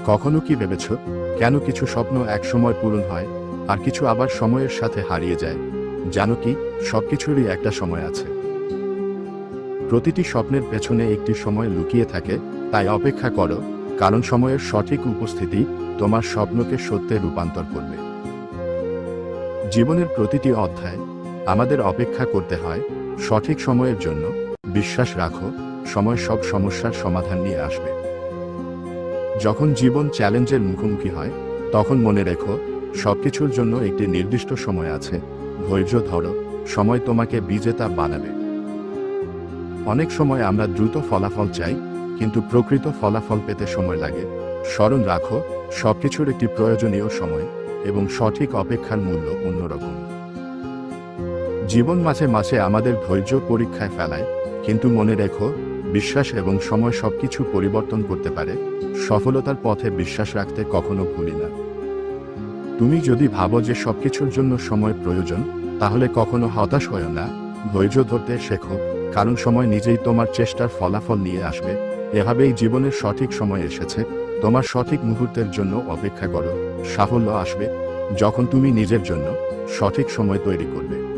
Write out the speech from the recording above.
কখনো কি ভেবেছ কেন কিছু স্বপ্ন এক সময় পূরণ হয় আর কিছু আবার সময়ের সাথে হারিয়ে যায়? জানো কি, সবকিছুরই একটা সময় আছে। প্রতিটি স্বপ্নের পেছনে একটি সময় লুকিয়ে থাকে, তাই অপেক্ষা করো, কারণ সময়ের সঠিক উপস্থিতি তোমার স্বপ্নকে সত্যে রূপান্তর করবে। জীবনের প্রতিটি অধ্যায় আমাদের অপেক্ষা করতে হয় সঠিক সময়ের জন্য। বিশ্বাস রাখো, সময় সব সমস্যার সমাধান নিয়ে আসবে। যখন জীবন চ্যালেঞ্জের মুখোমুখি হয়, তখন মনে রেখো, সবকিছুর জন্য একটি নির্দিষ্ট সময় আছে। ধৈর্য ধরো, সময় তোমাকে বিজেতা বানাবে। অনেক সময় আমরা দ্রুত ফলাফল চাই, কিন্তু প্রকৃত ফলাফল পেতে সময় লাগে। স্মরণ রাখো, সবকিছুর একটি প্রয়োজনীয় সময় এবং সঠিক অপেক্ষার মূল্য অন্যরকম। জীবন মাঝে মাঝে আমাদের ধৈর্য পরীক্ষায় ফেলায়, কিন্তু মনে রেখো, বিশ্বাস এবং সময় সবকিছু পরিবর্তন করতে পারে। সফলতার পথে বিশ্বাস রাখতে কখনো ভুলি না। তুমি যদি ভাবো যে সবকিছুর জন্য সময় প্রয়োজন, তাহলে কখনো হতাশ হয়ো না। ধৈর্য ধরতে শেখো, কারণ সময় নিজেই তোমার চেষ্টার ফলাফল নিয়ে আসবে। এভাবেই জীবনের সঠিক সময় এসেছে। তোমার সঠিক মুহূর্তের জন্য অপেক্ষা করো। সাফল্য আসবে যখন তুমি নিজের জন্য সঠিক সময় তৈরি করবে।